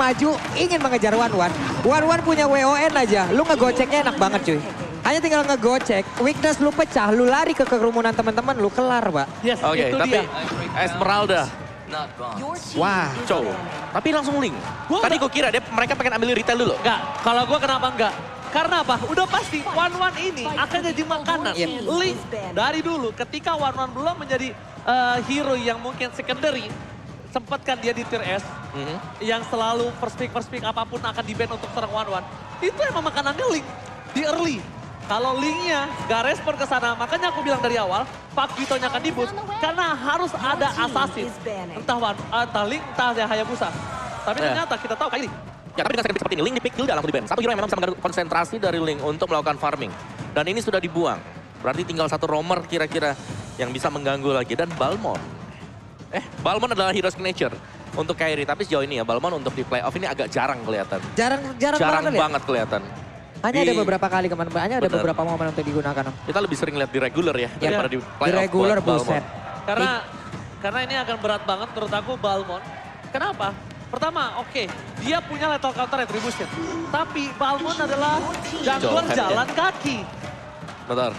maju ingin mengejar One-One. One-One punya WON aja, lu ngegoceknya enak banget cuy. Hanya tinggal ngegocek, weakness lu pecah, lu lari ke kerumunan teman-teman, lu kelar Pak. Yes, Oke, itu tapi dia. Esmeralda. Wah. Cow. Tapi langsung link. Tadi gue kira mereka pengen ambil retail dulu. Enggak, kalau gue kenapa enggak? Karena apa? Udah pasti One-One ini akan jadi makanan. Link dari dulu ketika One-One belum menjadi hero yang mungkin secondary. Sempat kan dia di tier S. Yang selalu first pick apapun akan di-ban untuk serang One-One. Itu emang makanannya Link di early. Kalau Linknya gak respon ke sana, makanya aku bilang dari awal, Pak Gitonya akan di-boost. Karena harus ada assassin. Entah Link, entah Hayabusa. Tapi ternyata kita tahu kayak ini. Ya tapi dengan second pick seperti ini, Link di-pick Hilda langsung di-ban. Satu hero yang memang bisa mengganggu konsentrasi dari Link untuk melakukan farming. Dan ini sudah dibuang. Berarti tinggal satu roamer kira-kira yang bisa mengganggu lagi. Dan Balmond. Balmond adalah hero signature untuk Kairi. Tapi sejauh ini ya, Balmond untuk di playoff ini agak jarang kelihatan. Jarang Banget kelihatan. Hanya ada beberapa kali kemarin, hanya ada beberapa momen untuk digunakan. Kita lebih sering lihat di regular ya, daripada di playoff. Di regular buset. Karena ini akan berat banget menurut aku Balmond. Kenapa? Pertama, oke, dia punya lethal counter retribution. Tapi Balmond adalah jungler jalan kaki. Benar.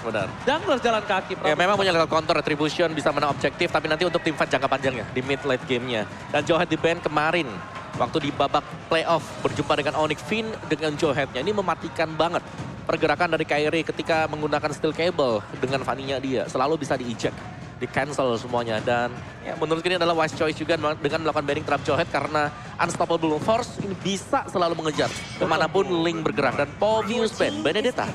Jungler jalan kaki. Ya memang punya lethal counter retribution, bisa menang objektif, tapi nanti untuk tim fight jangka panjangnya, di mid late gamenya. Dan Jowhead di ban kemarin, waktu di babak playoff berjumpa dengan Onyx Finn dengan Jowheadnya. Ini mematikan banget pergerakan dari Kairi ketika menggunakan steel cable dengan Fanny-nya dia. Selalu bisa di-eject, di-cancel semuanya. Dan ya, menurut ini adalah wise choice juga dengan melakukan banning trap Jowhead karena Unstoppable Force ini bisa selalu mengejar kemanapun Link bergerak. Dan Povius ban, Benedetta.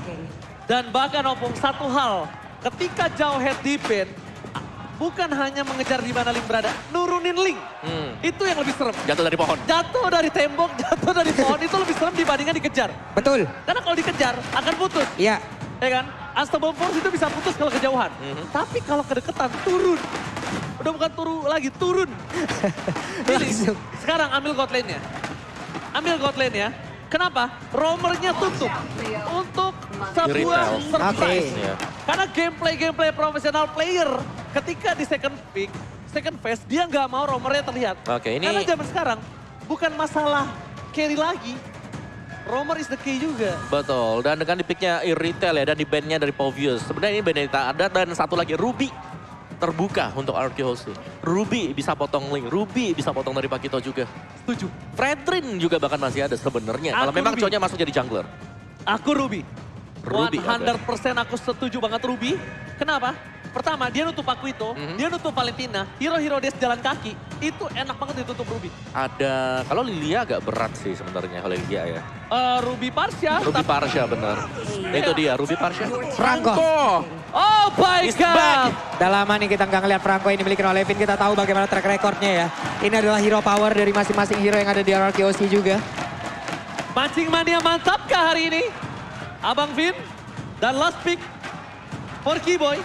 Dan bahkan Opung, satu hal, ketika Jowhead di ban, bukan hanya mengejar di mana Link berada, nurunin Link. Itu yang lebih serem. Jatuh dari pohon. Jatuh dari tembok, jatuh dari pohon, itu lebih serem dibandingkan dikejar. Betul. Karena kalau dikejar, akan putus. Iya. Ya kan? Unstoppable Force itu bisa putus kalau kejauhan. Tapi kalau kedekatan, turun. Udah bukan lagi, turun. Ini, sekarang ambil god lane-nya. Kenapa? Roamernya tutup untuk sebuah surprise. Karena gameplay profesional player ketika di second phase dia nggak mau roamernya terlihat. Karena zaman sekarang bukan masalah carry lagi. Roamer is the key juga. Betul, dan dengan di-picknya Irritail ya, dan di ban-nya dari Povius. Sebenarnya ini Benedetta ada, dan satu lagi Ruby terbuka untuk Arkehosi. Ruby bisa potong Link, Ruby bisa potong dari Pakito juga. Setuju. Fredrin juga bahkan masih ada sebenarnya. Kalau memang cowoknya masuk jadi jungler. Aku Ruby. 100% ada. aku setuju banget Ruby. Kenapa? Pertama, dia nutup Paquito, dia nutup Valentina, hero-hero dia jalan kaki, itu enak banget ditutup Ruby. Ada, kalau Lilia agak berat sih sebenarnya kalau Lilia ya. Ruby Parsha. Ruby Parsha benar. Itu dia, Ruby Parsha. Franco. Oh my God. Udah lama nih kita nggak ngeliat Franco ini dimiliki oleh Levin, kita tahu bagaimana track recordnya ya. Ini adalah hero power dari masing-masing hero yang ada di RRQOC juga. Mancing mania mantapkah hari ini? Abang Vin dan last pick for Keyboy.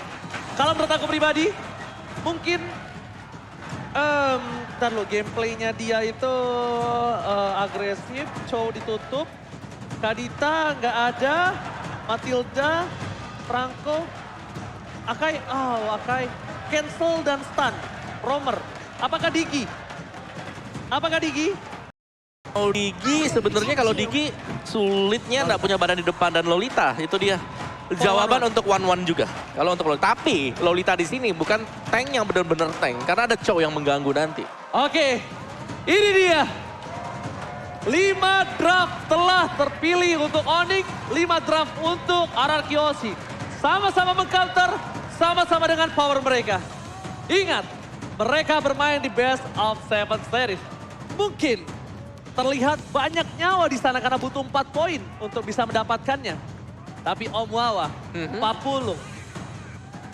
Kalau menurut aku pribadi, mungkin ntar lo gameplaynya dia itu agresif, Chow ditutup, Kadita nggak ada, Matilda, Franco, Akai, cancel dan stun, Roamer. Apakah Digi? Kalau Digi sebenarnya kalau Digi sulitnya nggak punya badan di depan, dan Lolita itu dia. Jawaban untuk one-one juga. Kalau untuk Lolita. Tapi Lolita di sini bukan tank yang benar-benar tank. Karena ada Chow yang mengganggu nanti. Oke, ini dia. 5 draft telah terpilih untuk Onyx. 5 draft untuk RRQOC. Sama-sama meng-counter, sama-sama dengan power mereka. Ingat, mereka bermain di best of 7 series. Mungkin terlihat banyak nyawa di sana karena butuh 4 poin untuk bisa mendapatkannya. Tapi Om Wawa, 40.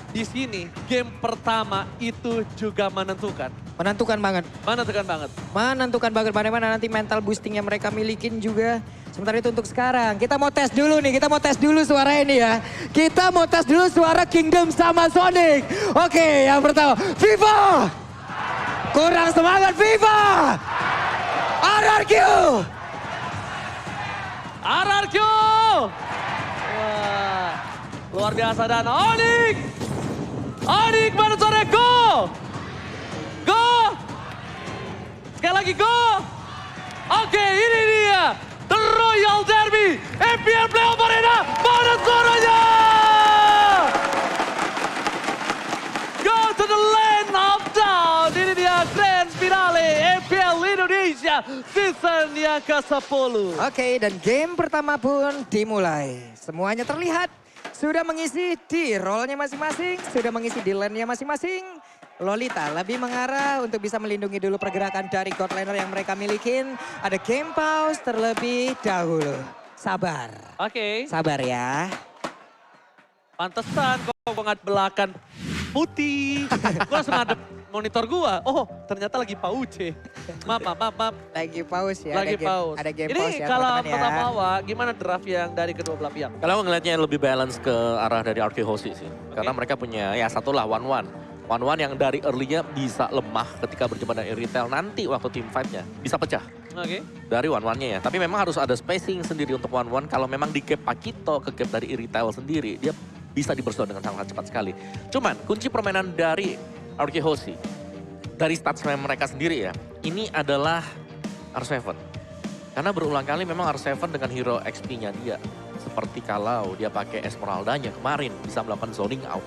Di sini game pertama itu juga menentukan. Menentukan banget. Menentukan banget bagaimana nanti mental boosting yang mereka milikin juga. Sementara itu untuk sekarang kita mau tes dulu nih, kita mau tes dulu suara ini ya. Kita mau tes dulu suara Kingdom sama Sonic. Oke, yang pertama Viva. Kurang semangat Viva. RRQ. Wah, luar biasa dan Onyx mana sore, go! Sekali lagi go! Oke, MPL Playoff Arena. Mana suaranya? Go to the land of down. Ini dia Grand Finale MPL Indonesia season yang ke-10. Oke, dan game pertama pun dimulai. Semuanya terlihat sudah mengisi di role-nya masing-masing, sudah mengisi di lane-nya masing-masing. Lolita lebih mengarah untuk bisa melindungi dulu pergerakan dari god laner yang mereka milikin. Ada game pause terlebih dahulu. Sabar. Oke. Sabar ya. Pantesan kok ngat belakang putih. Gue langsung ngadep monitor gua. Oh, ternyata lagi pauce. Maaf. Lagi pause ya. Lagi ada game, pause. Ada game Ini pause ya kalau teman-teman ya. pertama awal, gimana draft yang dari kedua belah pihak? Kalau aku ngelihatnya lebih balance ke arah dari RK Hoshi sih. Karena mereka punya ya satulah 1-1. 1-1 yang dari early-nya bisa lemah ketika berjumpa dengan retail. Nanti waktu team fight-nya bisa pecah. Oke. Dari 1-1-nya ya. Tapi memang harus ada spacing sendiri untuk 1-1. Kalau memang di gap Pakito ke gap dari retail sendiri, dia bisa dibersuah dengan sangat cepat sekali. Cuman kunci permainan dari RK Hoshi, dari stats mereka sendiri ya, ini adalah R7. Karena berulang kali memang R7 dengan hero XP-nya dia. Seperti kalau dia pakai Esmeralda-nya kemarin bisa melakukan zoning out.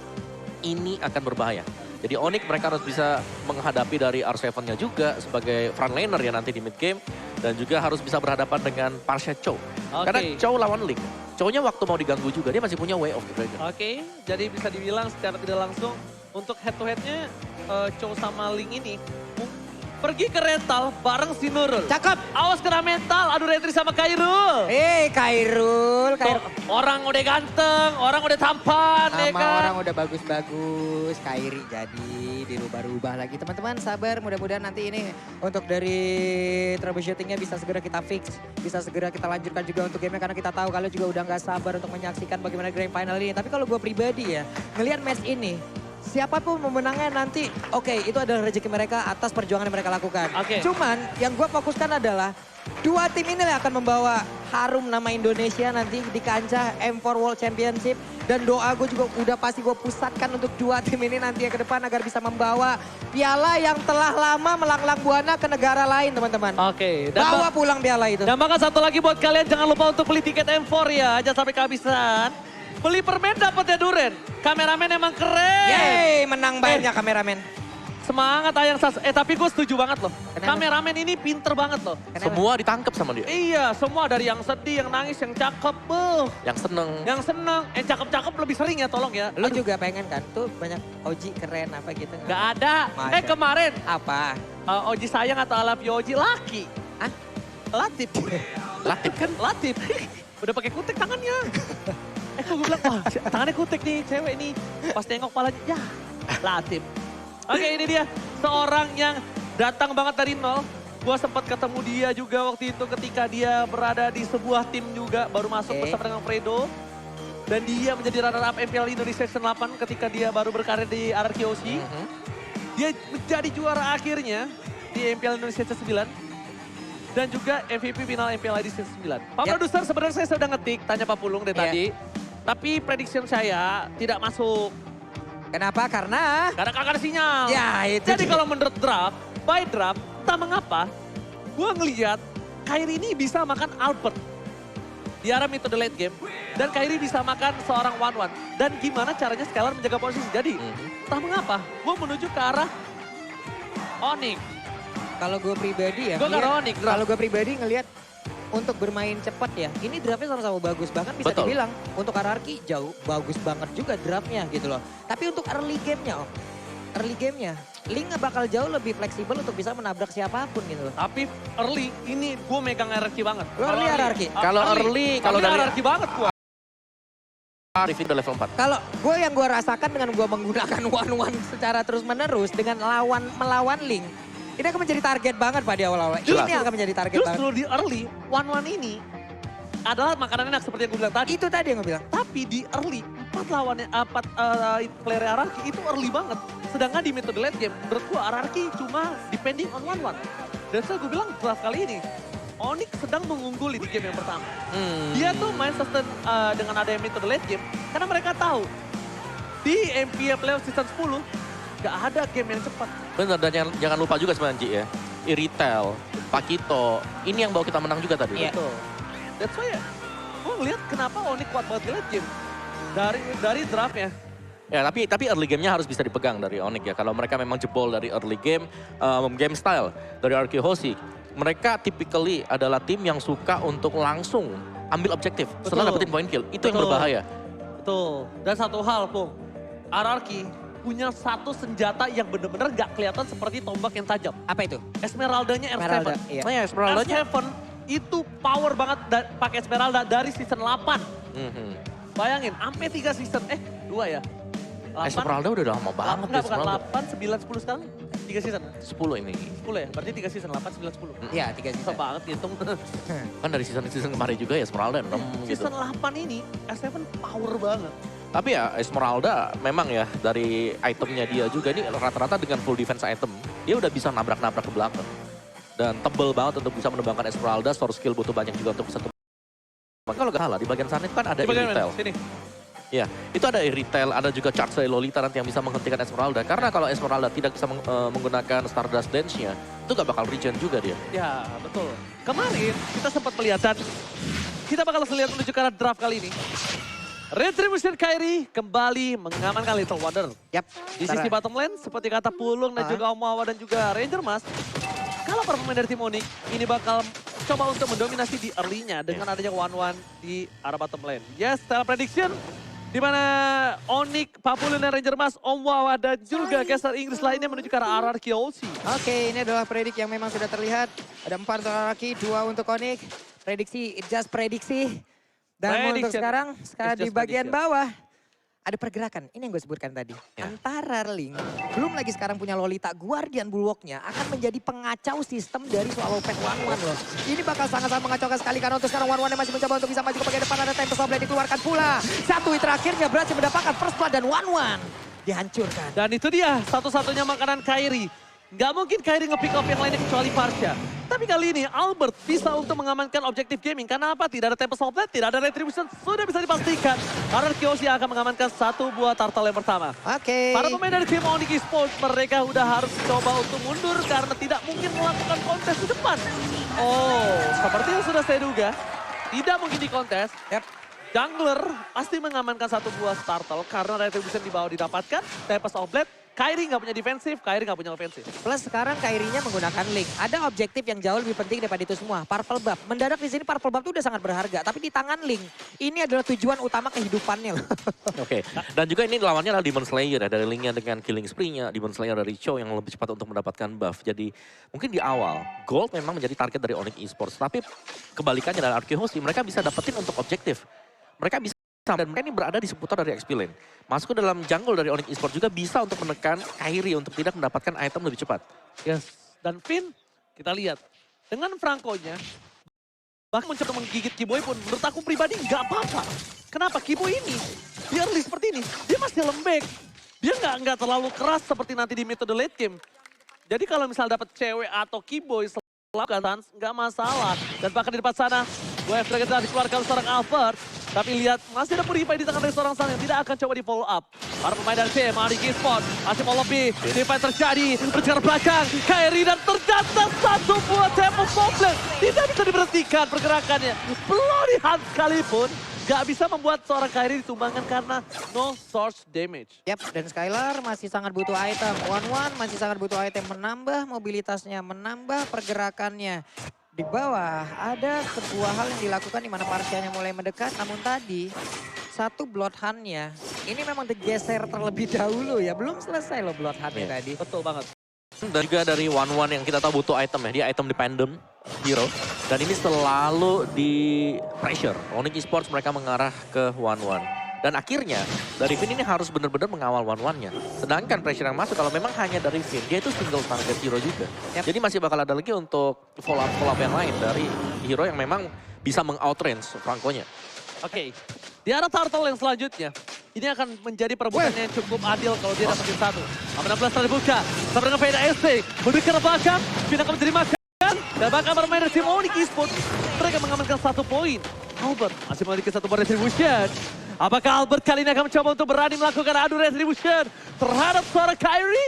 Ini akan berbahaya. Jadi Onyx mereka harus bisa menghadapi dari R7-nya juga sebagai frontlaner ya nanti di mid game. Dan juga harus bisa berhadapan dengan Parsha Chow. Karena Chow lawan Link. Chow-nya waktu mau diganggu juga, dia masih punya Way of the Dragon. Oke, jadi bisa dibilang secara tidak langsung untuk head to head-nya Chow sama Link ini pergi ke rental bareng si Nurul. Cakep. Awas kena mental, adu retri sama Kairul. Kairul. Tuh, orang udah ganteng, orang udah tampan, ya Sama kan? orang udah bagus-bagus. Kairi jadi dirubah-rubah lagi. Teman-teman sabar, mudah-mudahan nanti ini untuk dari troubleshootingnya bisa segera kita fix. Bisa segera kita lanjutkan juga untuk gamenya karena kita tahu kalian juga udah gak sabar untuk menyaksikan bagaimana grand final ini. Tapi kalau gue pribadi ya, ngelihat match ini, siapapun memenangnya nanti, oke, itu adalah rezeki mereka atas perjuangan yang mereka lakukan. Oke. Cuman yang gue fokuskan adalah dua tim ini yang akan membawa harum nama Indonesia nanti di kancah M4 World Championship. Dan doa gue juga udah pasti gue pusatkan untuk dua tim ini nanti ke depan agar bisa membawa piala yang telah lama melanglang buana ke negara lain teman-teman. Oke. Bawa pulang piala itu. Dan bahkan satu lagi buat kalian, jangan lupa untuk beli tiket M4 ya, jangan sampai kehabisan. Beli permen dapat ya Duren. Kameramen emang keren. Yeay, menang banyak kameramen. Semangat Ayang Sas. Tapi gue setuju banget loh. Kenapa? Kameramen ini pinter banget loh. Kenapa? Semua ditangkap sama dia. Iya, semua dari yang sedih, yang nangis, yang cakep. Yang seneng. Yang seneng. Cakep-cakep lebih sering ya tolong ya. Lu juga pengen kan tuh banyak Oji keren apa gitu. Gak ada. Masa? Kemarin Apa? Oji sayang atau I love you Oji laki. Hah? Latif. Latif kan? Latif. Udah pakai kutek tangannya. Gue bilang, wah tangannya kutek nih cewek nih. Pas tengok kepalanya, ya Latif. Oke, ini dia seorang yang datang banget dari nol. Gue sempat ketemu dia juga waktu itu ketika dia berada di sebuah tim juga. Baru masuk bersama dengan Fredo. Dan dia menjadi runner up MPL Indonesia Season 8 ketika dia baru berkarir di RRQ Hoshi. Dia menjadi juara akhirnya di MPL Indonesia Season 9. Dan juga MVP final MPL ID Season 9. Pak Produser sebenarnya saya sudah ngetik, tanya Pak Pulung dari tadi. Tapi prediction saya tidak masuk. Kenapa? Karena Kagak ada sinyal. ya itu. Jadi kalau menurut draft, by draft, entah mengapa, gue ngeliat Kairi ini bisa makan Albert di arah mid to the late game. Dan Kairi bisa makan seorang 1-1. Dan gimana caranya Skylar menjaga posisi. Jadi, entah mengapa, gue menuju ke arah Onyx. Kalau gue pribadi ya, Gue ke arah Onyx. kalau gue pribadi ngelihat untuk bermain cepat ya, ini draftnya sama-sama bagus. Bahkan bisa Betul. dibilang untuk RRQ jauh bagus banget juga draftnya gitu loh. Tapi untuk early game-nya, early game-nya, Link bakal jauh lebih fleksibel untuk bisa menabrak siapapun gitu loh. Tapi early, ini gue megang RRQ banget. Lo early RRQ? Kalau early, kalau dari RRQ banget gue. Arif itu level 4. Kalau gue yang gue rasakan dengan gue menggunakan one-one secara terus-menerus dengan melawan Link, ini akan menjadi target banget Pak di awal-awal. Ini akan menjadi target banget. Justru di early, 1-1 ini adalah makanan enak seperti yang gue bilang tadi. Itu tadi yang gue bilang. Tapi di early, 4 lawannya, 4 player RRQ itu early banget. Sedangkan di mid to the late game, menurut gue RRQ cuma depending on 1-1. Dan so gue bilang draft kali ini, Onyx sedang mengungguli di game yang pertama. Dia tuh main sustain dengan ada mid to the late game, karena mereka tahu di MPL Playoff Season 10, gak ada game yang cepat. Bener, dan jangan lupa juga sebenarnya Ji ya. Iritel, Pakito, ini yang bawa kita menang juga tadi. Iya. Betul. That's why gue ngeliat kenapa Onyx kuat banget di late game. Dari draftnya. Ya, tapi early game-nya harus bisa dipegang dari Onyx ya. Kalau mereka memang jebol dari early game, game style dari Arkehosi, mereka typically adalah tim yang suka untuk langsung ambil objektif setelah dapetin point kill. Itu yang berbahaya. Betul. Dan satu hal, Pung. RRQ punya satu senjata yang benar-benar gak kelihatan seperti tombak yang tajam. Apa itu? Esmeralda-nya R7. Esmeralda, iya. Nah ya, Esmeralda-nya. R7 itu power banget pakai Esmeralda dari season 8. Bayangin, sampai 3 season, 2 ya? 8, Esmeralda udah lama banget enggak, bukan Esmeralda. 8, 9, 10 sekarang? 3 season? 10 ini. 10 ya? Berarti 3 season, 8, 9, 10. Iya, 3 Susah season. banget hitung. Kan dari season kemarin juga ya Esmeralda 6 gitu. Season 8 ini, S7 power banget. Tapi ya Esmeralda memang ya dari itemnya dia juga ini rata-rata dengan full defense item. Dia udah bisa nabrak-nabrak ke belakang. Dan tebel banget untuk bisa menembangkan Esmeralda, store skill butuh banyak juga untuk bisa Maka kalau gak salah di bagian sana itu kan ada retail. Sini. Ya, itu ada retail, ada juga charge dari Lolita nanti yang bisa menghentikan Esmeralda. Karena kalau Esmeralda tidak bisa menggunakan Stardust Dance-nya, itu gak bakal regen juga dia. Ya, betul. Kemarin kita sempat melihat dan kita bakal lihat menuju ke arah draft kali ini. Retribution Kairi kembali mengamankan Little Wonder. Yap. Di sisi bottom lane, seperti kata Pulung dan juga Om Wawa dan juga Ranger Mas, kalau para pemain dari tim Onyx ini bakal coba untuk mendominasi di early-nya dengan adanya 1-1 di arah bottom lane. Yes, style prediction di mana Onyx, Papulun dan Ranger Mas, Om Wawa dan juga caster Inggris lainnya menuju ke arah RRQ. Oke, ini adalah predik yang memang sudah terlihat. Ada 4 untuk RRQ, 2 untuk Onyx. Prediksi, just prediksi. Dan untuk sekarang di bagian bawah ada pergerakan. Ini yang gue sebutkan tadi. Ya. Antara Link, belum lagi sekarang punya Lolita, Guardian Bulwark-nya akan menjadi pengacau sistem dari Swallow Pack 1-1 loh. Ini bakal sangat-sangat mengacaukan sekali karena untuk sekarang 1-1 masih mencoba untuk bisa maju ke bagian depan. Ada Tempest of Blade dikeluarkan pula. Satu hit terakhirnya berhasil mendapatkan first blood dan 1-1 dihancurkan. Dan itu dia satu-satunya makanan Kairi. Nggak mungkin Kairi nge-pick up yang lainnya kecuali Parcha. Tapi kali ini Albert bisa untuk mengamankan objektif gaming. Karena apa? Tidak ada Tempest of Blade, tidak ada Retribution. Sudah bisa dipastikan. Karena Kyoshi akan mengamankan satu buah turtle yang pertama. Oke. Para pemain dari tim Onyx Esports, mereka udah harus coba untuk mundur karena tidak mungkin melakukan kontes di depan. Oh, seperti yang sudah saya duga, tidak mungkin di kontes. Yep. Jungler pasti mengamankan satu buah turtle karena Retribution di bawah didapatkan. Tempest of Blade, Kairi nggak punya defensif, Kairi nggak punya ofensif. Plus sekarang Kairinya menggunakan Link. Ada objektif yang jauh lebih penting daripada itu semua. Purple Buff. Mendadak di sini Purple Buff itu udah sangat berharga. Tapi di tangan Link, ini adalah tujuan utama kehidupannya loh. Oke, dan juga ini lawannya adalah Demon Slayer ya. Dari Linknya dengan Killing Spree-nya, Demon Slayer dari Cho yang lebih cepat untuk mendapatkan buff. Jadi mungkin di awal, Gold memang menjadi target dari Onyx Esports. Tapi kebalikannya dari Arkehosi, mereka bisa dapetin untuk objektif. Mereka bisa, dan mereka ini berada di seputar dari XP Lane. Masuk ke dalam jungle dari Onyx Esports juga bisa untuk menekan Kairi untuk tidak mendapatkan item lebih cepat. Yes. Dan Finn, kita lihat. Dengan Franco-nya, bahkan mencoba menggigit Kiboy pun menurut aku pribadi nggak apa-apa. Kenapa? Kiboy ini, di early seperti ini, dia masih lembek. Dia nggak terlalu keras seperti nanti di metode late game. Jadi kalau misal dapat cewek atau Kiboy selama nggak masalah. Dan bahkan di depan sana, WF Dragon telah dikeluarkan seorang Albert. Tapi lihat, masih ada Purify di tangan dari seorang sang yang tidak akan coba di follow up. Para pemain dari tim, Onyx Esports masih mau lebih. Defense terjadi, berjalan belakang. Kairi dan ternyata satu buah Tempest of Blade. Tidak bisa diberhentikan pergerakannya. Bloody Hand sekalipun, gak bisa membuat seorang Kairi ditumbangkan karena no source damage. Yap, dan Skylar masih sangat butuh item. 1-1 masih sangat butuh item, menambah mobilitasnya, menambah pergerakannya. Di bawah ada sebuah hal yang dilakukan di mana Parcha-nya mulai mendekat. Namun tadi satu Blood Hunt-nya ini memang digeser terlebih dahulu ya. Belum selesai loh Blood Hunt-nya tadi. Betul banget. Dan juga dari 1-1 yang kita tahu butuh item ya. Dia item dependent hero. Dan ini selalu di pressure. Onyx Esports mereka mengarah ke 1-1. Dan akhirnya dari Finn ini harus benar-benar mengawal 1-1-nya. Sedangkan pressure yang masuk kalau memang hanya dari Finn, dia itu single target hero juga. Yep. Jadi masih bakal ada lagi untuk follow-up yang lain dari hero yang memang bisa meng-outrange Franco-nya. Oke, di arah turtle yang selanjutnya, ini akan menjadi perebutan yang cukup adil kalau dia dapetin satu. 16 telah dibuka, sama dengan Veda ST, mendekat ke belakang, Finn akan menjadi makan. Dan bahkan bermain dari tim Onyx Esports, mereka mengamankan 1 poin. Albert masih memiliki 1 buah retribution. Apakah Albert kali ini akan mencoba untuk berani melakukan adu retribution terhadap seorang Kairi?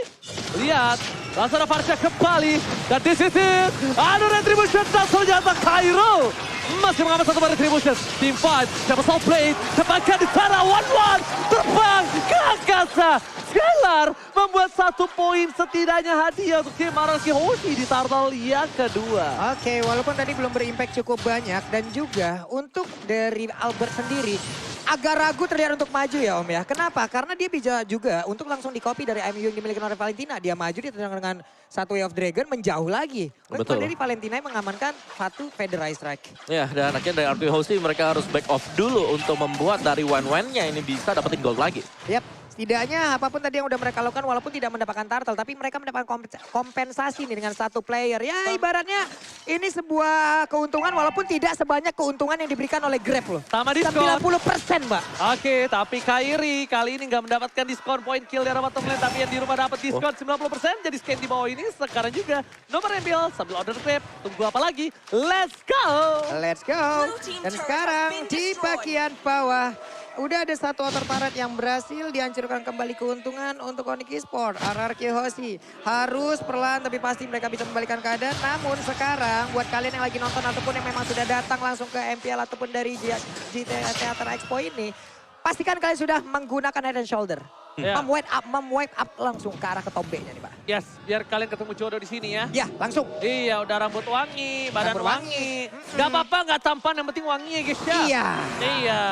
Lihat, Langsung ada Farsha kembali. Dan di sisi ada Retribution dan ternyata Kairo masih mengambil satu Retribution. Team fight, siapa Soul Blade, dapatkan di sana 1-1. Terbang ke angkasa. Skylar membuat 1 poin setidaknya hadiah untuk tim Araki Hoshi di turtle yang kedua. Oke, walaupun tadi belum berimpact cukup banyak dan juga untuk dari Albert sendiri agak ragu terlihat untuk maju ya Om ya. Kenapa? Karena dia bisa juga untuk langsung di-copy dari MU yang dimiliki oleh Valentina. Dia maju dengan satu Way of Dragon menjauh lagi. Betul. Dari Valentina yang mengamankan satu Federal Strike. Ya, dan akhirnya dari Araki Hoshi mereka harus back off dulu untuk membuat dari one-one-nya ini bisa dapetin gold lagi. Yap. Setidaknya apapun tadi yang udah mereka lakukan walaupun tidak mendapatkan turtle. Tapi mereka mendapatkan kompensasi nih dengan satu player. Ya ibaratnya ini sebuah keuntungan walaupun tidak sebanyak keuntungan yang diberikan oleh Grab loh. Sama diskon. 90% Mbak. Oke, tapi Kairi kali ini nggak mendapatkan diskon poin kill dari bottom lane. Tapi yang di rumah dapat diskon 90%. Jadi scan di bawah ini sekarang juga nomor ambil sambil order Grab. Tunggu apa lagi? Let's go! Let's go. Dan sekarang di bagian bawah. Udah ada satu outer turret yang berhasil dihancurkan kembali keuntungan untuk Onyx Esports. RRQ Hoshi harus perlahan tapi pasti mereka bisa membalikan keadaan. Namun sekarang buat kalian yang lagi nonton ataupun yang memang sudah datang langsung ke MPL ataupun dari Theater Expo ini. Pastikan kalian sudah menggunakan head and shoulder. Ya. Memwipe up langsung ke arah ke top B-nya nih Pak. Yes, biar kalian ketemu jodoh di sini ya. Ya langsung. Iya, udah rambut wangi, badan Rambut wangi. Gak apa-apa, gak tampan, yang penting wangi ya guys ya. Iya. Iya.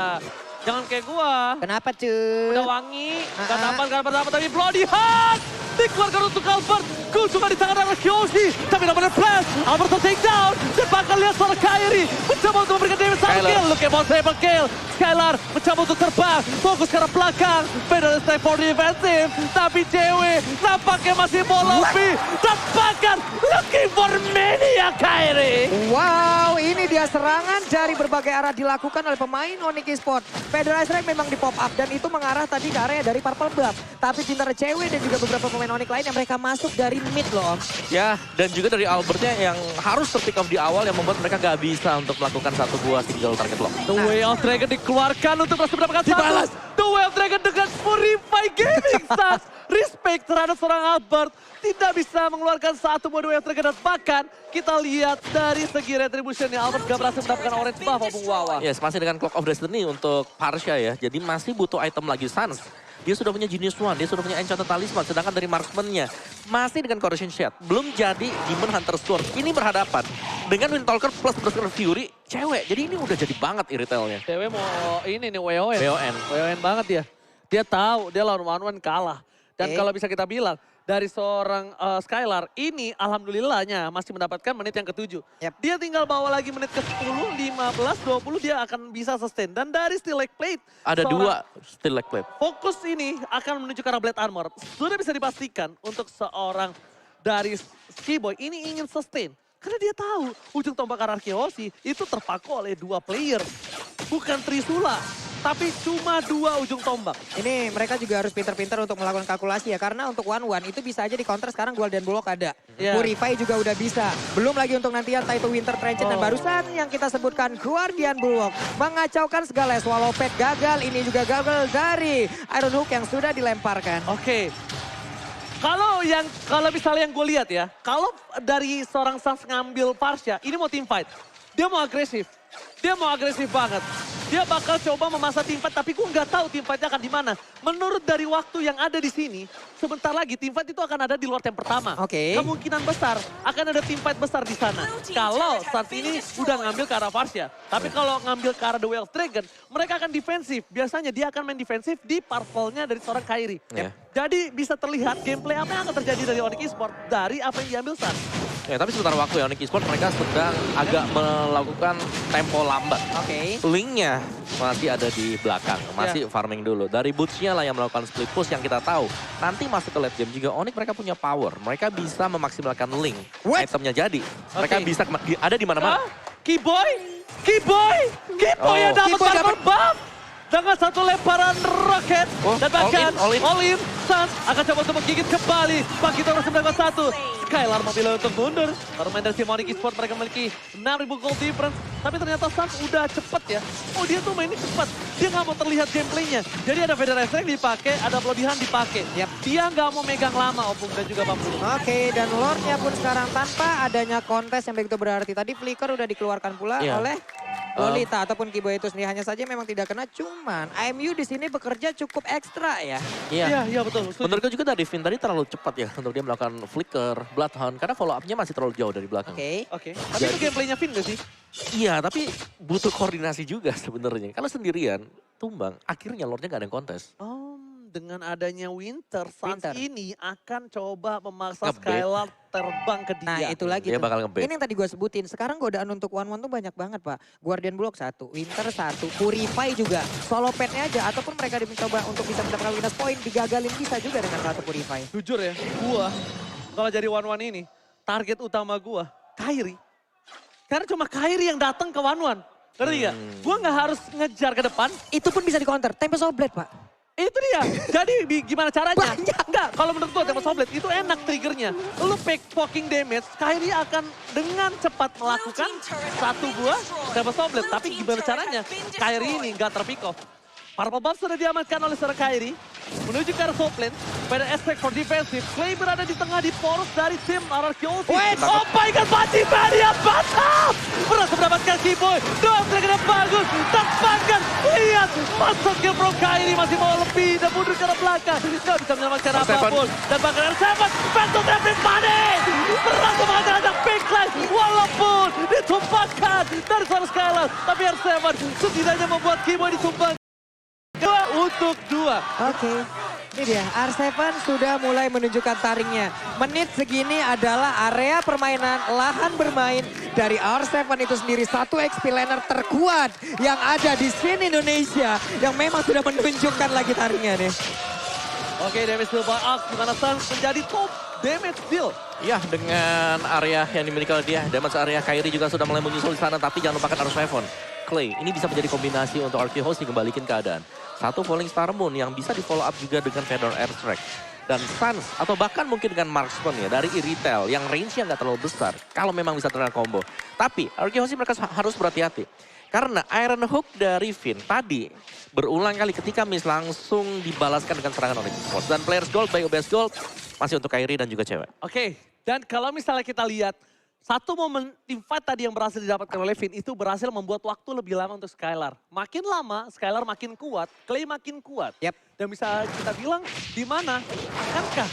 Jangan kayak gua. Kenapa tuh? Udah wangi, gak tampan, gak apa-apa, tapi Bloody Heart. Dikeluarkan untuk Albert. Cuma di tangan Araki Hoshi. Tapi dapat flash. Albert to take down. Dan bakal lihat seorang Kairi. Mencoba untuk memberikan damage satu kill. Look at Boss Triple kill. Skylar mencoba untuk terbang. Fokus ke arah belakang. Pedal stay for defensive. Tapi cewek nampaknya masih mau lobby. Dan bahkan looking for mania Kairi. Wow, ini dia serangan dari berbagai arah dilakukan oleh pemain Onyx Esports. Federal Strike memang di pop up dan itu mengarah tadi ke area dari Purple Buff. Tapi cinta cewek dan juga beberapa pemain Onyx lain yang mereka masuk dari mid loh Om. Ya, dan juga dari Albertnya yang harus terpick off di awal yang membuat mereka gak bisa untuk melakukan satu buah single target lock. The Way of Dragon dikeluarkan untuk berhasil mendapatkan satu. The Way of Dragon dengan Purify Gaming Stars. Respect terhadap seorang Albert. Tidak bisa mengeluarkan satu buah The Way of Dragon. Dan bahkan kita lihat dari segi retributionnya Albert gak berhasil mendapatkan orange buff maupun Wawa. Yes, masih dengan Clock of Destiny untuk Farsha ya. Jadi masih butuh item lagi Sans. Dia sudah punya Genius One, dia sudah punya Enchanted Talisman. Sedangkan dari marksman-nya masih dengan Corrosion Shard. Belum jadi Demon Hunter Sword. Ini berhadapan dengan Windtalker plus Berserker Fury. Cewek, jadi ini udah jadi banget iritelnya. Cewek mau ini nih WON. WON. WON banget ya. Dia tahu dia lawan one-one kalah. Dan kalau bisa kita bilang dari seorang Skylar ini alhamdulillahnya masih mendapatkan menit yang ke-7. Yep. Dia tinggal bawa lagi menit ke-10, 15, 20 dia akan bisa sustain. Dan dari Steel Leg Plate. Ada dua Steel Leg Plate. Fokus ini akan menuju ke arah Blade Armor. Sudah bisa dipastikan untuk seorang dari Skiboy ini ingin sustain. Karena dia tahu ujung tombak Araki Hoshi itu terpaku oleh 2 player. Bukan Trisula. Tapi cuma 2 ujung tombak. Ini mereka juga harus pintar-pintar untuk melakukan kalkulasi ya. Karena untuk one-one itu bisa aja di counter sekarang Golden Bullock ada. Yeah. Purify juga udah bisa. Belum lagi untuk nantian Taito Winter Trenchant dan barusan yang kita sebutkan Guardian Bullock. Mengacaukan segala Swallow Pet gagal. Ini juga gagal dari Iron Hook yang sudah dilemparkan. Oke. Kalau misalnya yang gue lihat ya. Kalau dari seorang Sans ngambil Farsha, ini mau team fight. Dia mau agresif. Dia mau agresif banget. Dia bakal coba memasang team fight, tapi gue nggak tahu team fight-nya akan di mana. Menurut dari waktu yang ada di sini, sebentar lagi team fight itu akan ada di luar yang pertama. Oke. Kemungkinan besar akan ada team fight besar di sana. Kalau saat ini udah ngambil ke arah Farsha. Tapi kalau ngambil ke arah The Way of Dragon, mereka akan defensif. Biasanya dia akan main defensif di purple-nya dari seorang Kairi. Yeah. Jadi bisa terlihat gameplay apa yang akan terjadi dari Onyx Esports dari apa yang diambil Sans. Ya, tapi sebentar waktu ya Onyx Esports mereka sedang agak melakukan tempo lambat. Oke. Linknya masih ada di belakang, masih farming dulu. Dari Boots-nya lah yang melakukan split push yang kita tahu. Nanti masuk ke late game juga Onyx mereka punya power. Mereka bisa memaksimalkan Link. What? Itemnya jadi. Mereka bisa ada di mana-mana. Keyboy yang dapat Purple Buff. Dengan satu lemparan roket. Dan bahkan all in. Sans akan coba untuk menggigit kembali. Bagito harus mendapatkan satu. Skylar memilih untuk mundur. Permain dari Onyx Esports mereka memiliki 6.000 gold difference. Tapi ternyata Suns udah cepet ya. Oh dia tuh mainnya cepet. Dia nggak mau terlihat gameplaynya. Jadi ada Federation yang dipakai, ada Bloodihan dipakai. Yap. Dia nggak mau megang lama Opung dan juga Bang Bulu. Oke, dan Lordnya pun sekarang tanpa adanya kontes yang begitu berarti. Tadi Flicker udah dikeluarkan pula Iya. oleh Lolita ataupun Kibo itu sendiri. Hanya saja memang tidak kena, cuman IMU di sini bekerja cukup ekstra ya. Iya betul. Setuju. Menurutku juga dari Finn tadi terlalu cepat ya untuk dia melakukan flicker, bloodhound. Karena follow up-nya masih terlalu jauh dari belakang. Oke. Oke. Tapi itu gameplaynya Finn gak sih? Iya, tapi butuh koordinasi juga sebenarnya. Kalau sendirian, tumbang, akhirnya Lordnya gak ada yang kontes. Oh, dengan adanya Winter, Suns Winter. ini akan coba memaksa Ngebait. Skylar terbang ke dia. Nah itu lagi Dia tuh. bakal ngebait. Ini yang tadi gue sebutin. Sekarang godaan untuk one-one tuh banyak banget Pak. Guardian Block 1, Winter 1, Purify juga. Solo petnya aja ataupun mereka mencoba untuk bisa mendapatkan minus point. Digagalin bisa juga dengan satu Purify. Jujur ya, gua kalau jadi one-one ini, target utama gua Kyrie. Karena cuma Kyrie yang datang ke one-one. Ngerti gak? Gua nggak harus ngejar ke depan. Itu pun bisa di counter. Tempest of Blade Pak. Itu dia. Jadi gimana caranya? Banyak. Enggak, kalau menurut gua Tempest of Blade itu enak triggernya. Lu pick fucking damage, Kyrie akan dengan cepat melakukan satu buah Tempest of Blade. Tapi gimana caranya? Kyrie ini nggak terpick off. Purple buff sudah diamankan oleh seorang Kyrie. Menuju ke arah top lane. Pada aspek for defensive. Clay berada di tengah di poros dari tim RRQ. Wait, Oh my god, Baci Mania batal! Berhasil mendapatkan Keyboy. Doang triggernya bagus. Terbangkan. Lihat, masuknya Bro Kyrie masih mau lebih. Dan mundur ke arah belakang. Nggak bisa menyelamatkan R7. apapun. Dan bahkan R7, Phantom Everybody! Berhasil menghasilkan big line. Walaupun ditumpahkan dari seorang Skylar. Tapi R7 setidaknya membuat Keyboy ditumpahkan. Untuk 2. Oke. Ini dia, R7 sudah mulai menunjukkan taringnya. Menit segini adalah area permainan, lahan bermain dari R7 itu sendiri. Satu XP laner terkuat yang ada di scene Indonesia. Yang memang sudah menunjukkan lagi taringnya nih. Oke, damage deal by Axe di mana Suns menjadi top damage deal. Ya, dengan area yang dimiliki oleh dia, damage area Kyrie juga sudah mulai menyusul di sana. Tapi jangan lupakan R7. Clay, ini bisa menjadi kombinasi untuk RQ Host kembalikan keadaan. Satu Falling Star Moon yang bisa di follow up juga dengan Fedor Airstrike. Dan Suns atau bahkan mungkin dengan Marksman ya dari Iritel yang range-nya nggak terlalu besar. Kalau memang bisa terkena combo. Tapi RQ Host mereka harus berhati-hati. Karena Iron Hook dari Finn tadi berulang kali ketika miss langsung dibalaskan dengan serangan oleh Force. Dan Players Gold by OBS Gold masih untuk Kyrie dan juga cewek. Oke, dan kalau misalnya kita lihat satu momen tim fight tadi yang berhasil didapatkan oleh Finn itu berhasil membuat waktu lebih lama untuk Skylar. Makin lama, Skylar makin kuat, Clay makin kuat. Yap. Dan bisa kita bilang di mana akankah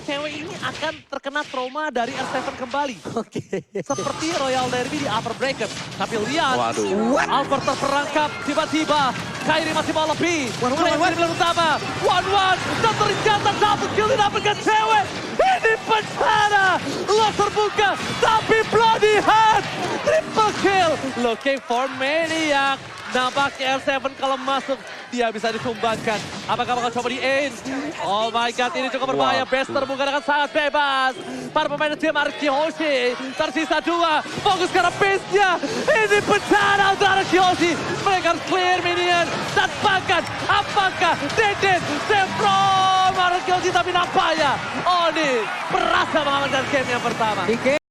cewek ini akan terkena trauma dari R7 kembali. Oke. Seperti Royal Derby di upper bracket. Tapi lihat, Waduh. Albert terperangkap tiba-tiba. Kyrie masih mau lebih. One, Clay one, one. di belakang utama. 1-1 dan ternyata double kill didapatkan cewek. Ini bencana. Lock terbuka tapi bloody hand. Triple kill. Looking for Maniac. Nampaknya R7 kalau masuk dia bisa ditumbangkan. Apakah bakal coba di ace? Oh my god, ini cukup berbahaya. Waduh. Bester menggunakan sangat bebas. Para pemain tim Arki Hoshi. Tersisa 2. Fokus ke arah base-nya. Ini bencana untuk Arki Hoshi. Mereka harus clear minion. Dan bahkan apakah Deden save from Arki Hoshi. Tapi nampaknya Oni berhasil mengamankan game yang pertama. Di game